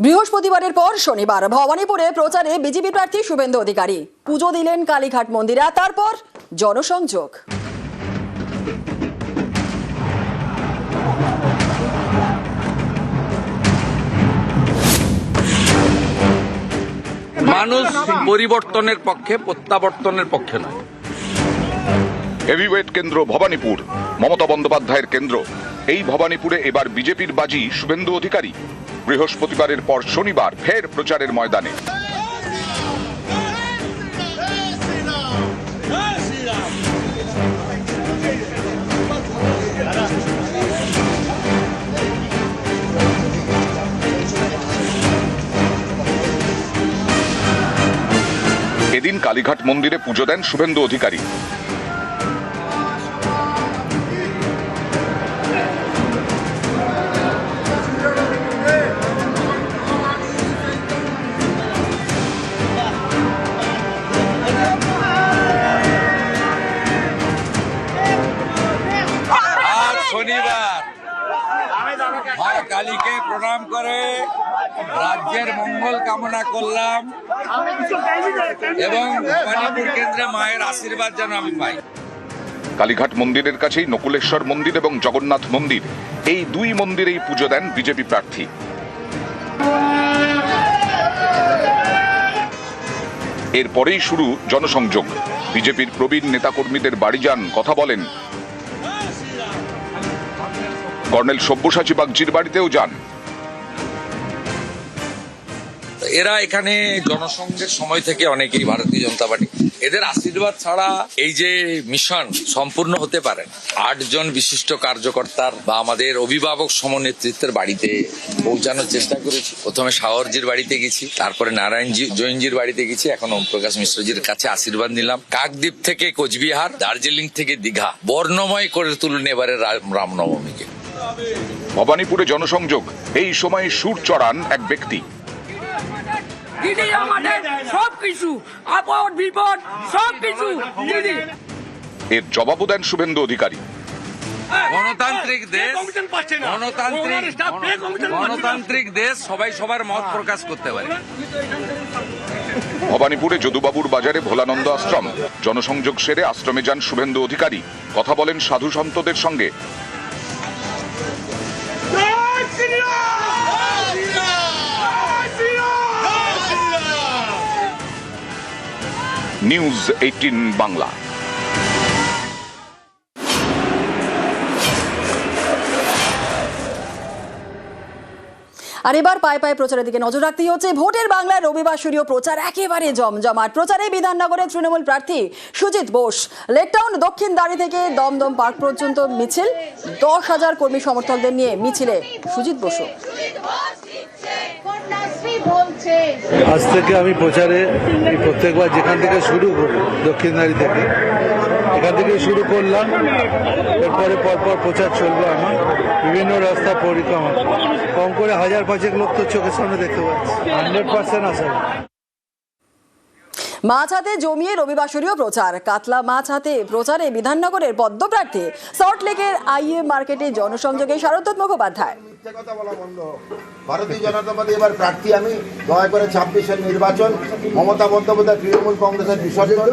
বৃহস্পতিবারের পর শনিবার ভবানীপুরে প্রচারে বিজেপি প্রার্থী শুভেন্দু অধিকারী পুজো দিলেন কালীঘাট মন্দিরে, তারপর জনসংযোগ। মানুষ পরিবর্তনের পক্ষে, প্রত্যাবর্তনের পক্ষে নয়। হেভিওয়েট কেন্দ্র ভবানীপুর, মমতা বন্দ্যোপাধ্যায়ের কেন্দ্র। এই ভবানীপুরে এবার বিজেপির বাজি শুভেন্দু অধিকারী। বৃহস্পতিবারের পর শনিবার ফের প্রচারের ময়দানে। এদিন কালীঘাট মন্দিরে পুজো দেন শুভেন্দু অধিকারী। শনিবার মা কালীকে প্রণাম করে রাজ্যের মঙ্গল কামনা করলাম এবং ভবানীপুর কেন্দ্রে মায়ের আশীর্বাদ যেন আমি পাই। কালীঘাট মন্দিরের কাছেই নকুলেশ্বর মন্দির এবং জগন্নাথ মন্দির, এই দুই মন্দিরেই পুজো দেন বিজেপি প্রার্থী। এরপরেই শুরু জনসংযোগ। বিজেপির প্রবীণ নেতাকর্মীদের বাড়ি যান, কথা বলেন। কর্নেল সব্যসাচী বাগচির বাড়িতেও যান। এরা এখানে জনসংঘের সময় থেকে অনেকেই ভারতীয় জনতা পার্টি, এদের আশীর্বাদ ছাড়া এই যে মিশন সম্পূর্ণ হতে পারে। 8 জন বিশিষ্ট কার্যকর্তার বা আমাদের অভিভাবক সমনেতৃত্বের বাড়িতে পৌঁছানোর চেষ্টা করেছি। প্রথমে শাহরজির বাড়িতে গেছি, তারপরে নারায়ণজি জৈনজির বাড়িতে গেছি, এখন ওমপ্রকাশ মিশ্রজির কাছে আশীর্বাদ নিলাম। কাকদ্বীপ থেকে কোচবিহার, দার্জিলিং থেকে দীঘা বর্ণময় করে তুলুন এবারে রামনবমীকে। ভবানীপুরে জনসংযোগ। এই সময় সুর চড়ান এক ব্যক্তি। দিদি আমাদের সবকিছু, আপদ বিপদ সবকিছু দিদি। এর জবাবও দেন শুভেন্দু অধিকারী। গণতান্ত্রিক দেশ, গণতান্ত্রিক দেশ, সবাই সবার মত প্রকাশ করতে পারে। ভবানীপুরে যদুবাবুর বাজারে ভোলানন্দ আশ্রম। জনসংযোগ সেরে আশ্রমে যান শুভেন্দু অধিকারী, কথা বলেন সাধু সন্তদের সঙ্গে। নিউজ 18 বাংলা। আর এবার পায়ে পায়ে প্রচারের দিকে নজর রাখতেই হচ্ছে। ভোটের বাংলায় রবিবাসরীয় প্রচার একেবারে জমজমাট। প্রচারে বিধাননগরের তৃণমূল প্রার্থী সুজিত বোস। লেকটাউন দক্ষিণ দাঁড়ি থেকে দমদম পার্ক পর্যন্ত মিছিল। 10,000 কর্মী সমর্থকদের নিয়ে মিছিলে সুজিত বসু। আজ থেকে আমি প্রচারে প্রত্যেকবার যেখান থেকে শুরু করি, দক্ষিণ দাঁড়ি থেকে, এখান থেকে শুরু করলাম। এরপরে পরপর প্রচার চলবে আমার বিভিন্ন রাস্তা পরিক্রমা। কম করে 1000-5 লোক তো চোখের সামনে দেখতে পাচ্ছি। 100% আশা। মাছ হাতে জমিয়ে রবিবাসরীয় প্রচার। কাতলা মাছ হাতে প্রচারে বিধাননগরের পদ্মপ্রার্থী। সল্টলেকের আইএম মার্কেটে জনসংযোগে শারদত্ত মুখোপাধ্যায়। ভারতীয় জনতা পার্টি এবার প্রার্থী আমি। দয়া করে 26-এর নির্বাচন মমতা বন্দ্যোপাধ্যায় তৃণমূল কংগ্রেসের বিসর্জন।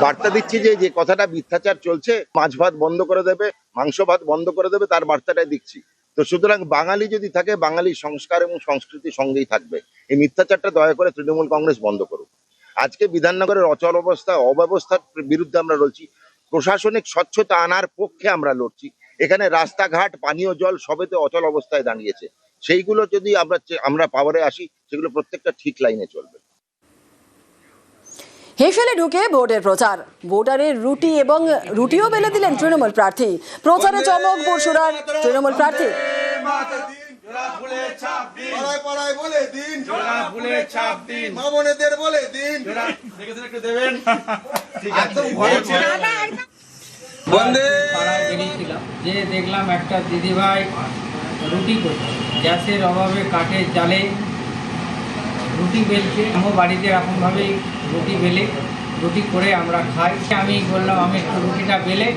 বার্তা দিচ্ছি যে কথাটা মিথ্যাচার চলছে, মাছ ভাত বন্ধ করে দেবে, মাংস ভাত বন্ধ করে দেবে, তার বার্তাটাই দিচ্ছি। তো সুতরাং বাঙালি যদি থাকে, বাঙালি সংস্কার এবং সংস্কৃতির সঙ্গেই থাকবে। এই মিথ্যাচারটা দয়া করে তৃণমূল কংগ্রেস বন্ধ করুক। আজকে বিধাননগরের অচল অবস্থা, অব্যবস্থার বিরুদ্ধে আমরা লড়ছি। প্রশাসনিক স্বচ্ছতা আনার পক্ষে আমরা লড়ছি। এখানে রাস্তাঘাট, পানীয় জল সবেতে অচল অবস্থায় দাঁড়িয়েছে। সেইগুলো যদি আমরা পাওয়ারে আসি, সেগুলো প্রত্যেকটা ঠিক লাইনে চলবে। হেসেলে ঢুকে ভোটের প্রচার। ভোটারের রুটিও বেলে দিলেন তৃণমূল প্রার্থী। প্রচারে চমক পরশুরার তৃণমূল প্রার্থী। যে দেখলাম একটা দিদিভাই রুটি করছে, গ্যাসের অভাবে কাঠের জালে রুটি বেলছে। আমার বাড়িতে এরকমভাবেই রুটি বেলে রুটি করে আমরা খাই। আমি বললাম আমি একটু রুটিটা বেলে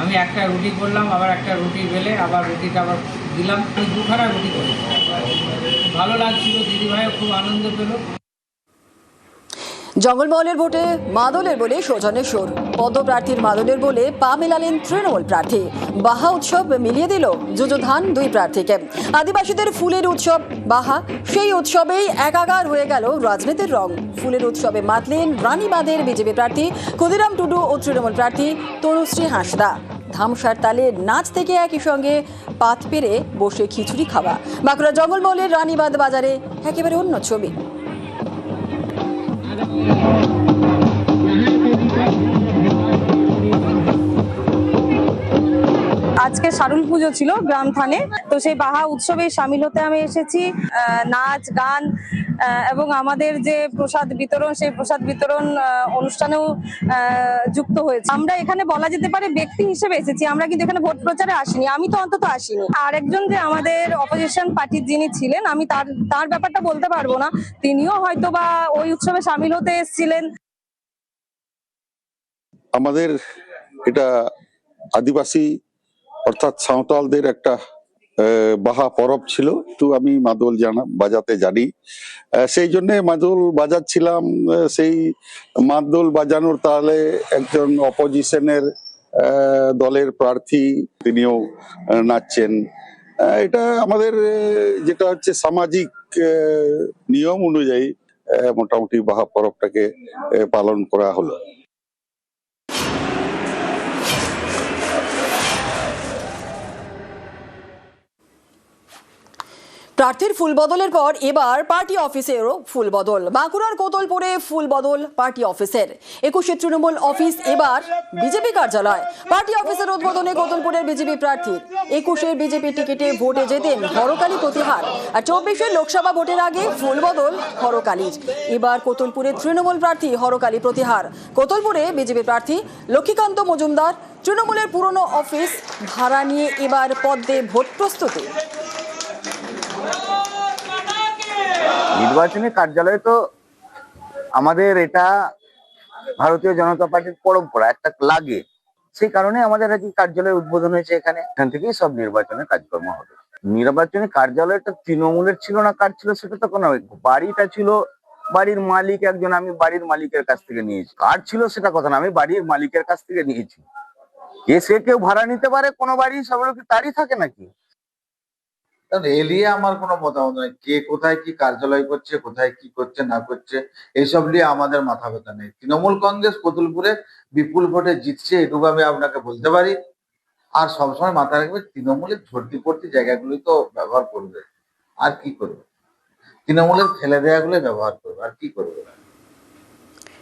আমি একটা রুটি করলাম, আবার একটা রুটি বেলে আবার রুটিটা আবার দিলাম, আমি দুখানা রুটি করি। ভালো লাগছিল, দিদিভাইও খুব আনন্দ পেল। জঙ্গলমহলের ভোটে মাদলের বলে সৌজন্যের সুর, পদ্মপ্রার্থীর মাদলের বলে পা মেলালেন তৃণমূল প্রার্থী। বাহা উৎসব মিলিয়ে দিল যুযুধান দুই প্রার্থীকে। আদিবাসীদের ফুলের উৎসব বাহা, সেই উৎসবেই একাকার হয়ে গেল রাজনীতির রং। ফুলের উৎসবে মাতলেন রানীবাঁধের বিজেপি প্রার্থী ক্ষুদিরাম টুডু ও তৃণমূল প্রার্থী তনুশ্রী হাঁসদা। ধামসার তালে নাচ থেকে একই সঙ্গে পাত পেরে বসে খিচুড়ি খাওয়া। বাঁকুড়া জঙ্গলমহলের রানীবাঁধ বাজারে একেবারে অন্য ছবি। আজকে শারুল পুজো ছিল গ্রাম থানে, তো সেই বাহা উৎসবে সামিল হতে আমি এসেছি। নাচ গান এবং আমাদের যে প্রসাদ বিতরণ, সেই প্রসাদ বিতরণ অনুষ্ঠানেও যুক্ত হয়েছে। আমরা এখানে বলা যেতে পারে ব্যক্তি হিসেবে এসেছি, আমরা কিন্তু এখানে ভোট প্রচারে আসিনি, আমি তো অন্তত আসিনি। আর একজন যে আমাদের অপোজিশন পার্টির যিনি ছিলেন, আমি তার ব্যাপারটা বলতে পারবো না, তিনিও হয়তো বা ওই উৎসবে সামিল হতে এসেছিলেন। আমাদের এটা আদিবাসী অর্থাৎ সাঁওতালদের একটা বাহা পরব ছিল, তো আমি মাদল বাজাতে জানি, সেই জন্য মাদল বাজাচ্ছিলাম। সেই মাদল বাজানোর তাহলে একজন অপোজিশনের দলের প্রার্থী তিনিও নাচছেন। এটা আমাদের যেটা হচ্ছে সামাজিক নিয়ম অনুযায়ী মোটামুটি বাহা পরবটাকে পালন করা হলো। প্রার্থীর ফুল বদলের পর এবার পার্টি অফিসেরও ফুল বদল। বাঁকুড়ার কোতলপুরে ফুল বদল পার্টি অফিসের। 21 তৃণমূল অফিস এবার বিজেপি কার্যালয়। পার্টি অফিসের উদ্বোধনে কোতলপুরের বিজেপি প্রার্থীর। 21 বিজেপি টিকিটে ভোটে যেতেন হরকালী প্রতিহার, আর 24 লোকসভা ভোটের আগে ফুল বদল হরকালীর। এবার কোতলপুরে তৃণমূল প্রার্থী হরকালী প্রতিহার। কোতলপুরে বিজেপি প্রার্থী লক্ষ্মীকান্ত মজুমদার। তৃণমূলের পুরনো অফিস ভাড়া নিয়ে এবার পদ্মে ভোট প্রস্তুতি। নির্বাচনী কার্যালয় তো আমাদের এটা ভারতীয় জনতা পার্টির পরম্পরা একটা লাগে, সেই কারণে আমাদের আজকে কার্যালয় উদ্বোধন হয়েছে। এখান থেকেই সব নির্বাচনের কাজকর্ম হবে। নির্বাচনী কার্যালয়টা তৃণমূলের ছিল না, কার ছিল সেটা তো কোনো, বাড়িটা ছিল বাড়ির মালিক একজন, আমি বাড়ির মালিকের কাছ থেকে নিয়েছি। কার ছিল সেটা কথা না, আমি বাড়ির মালিকের কাছ থেকে নিয়েছি। সে কেউ ভাড়া নিতে পারে, কোনো বাড়ি সব লোক তারই থাকে নাকি? এলিয়ে আমার কোনো মতামত নাই, কে কোথায় কি কার্যালয় করছে, কোথায় কি করছে না করছে, এইসব নিয়ে আমাদের মাথা ব্যথা নেই। তৃণমূল কংগ্রেস কোতুলপুরে বিপুল ভোটে জিতছে, এটুকু আমি আপনাকে বলতে পারি। আর সবসময় মাথায় রাখবে, তৃণমূলের ঝর্তি পড়তি জায়গাগুলি তো ব্যবহার করবে, আর কি করবে? তৃণমূলের ফেলে দেওয়াগুলো ব্যবহার করবে, আর কি করবে?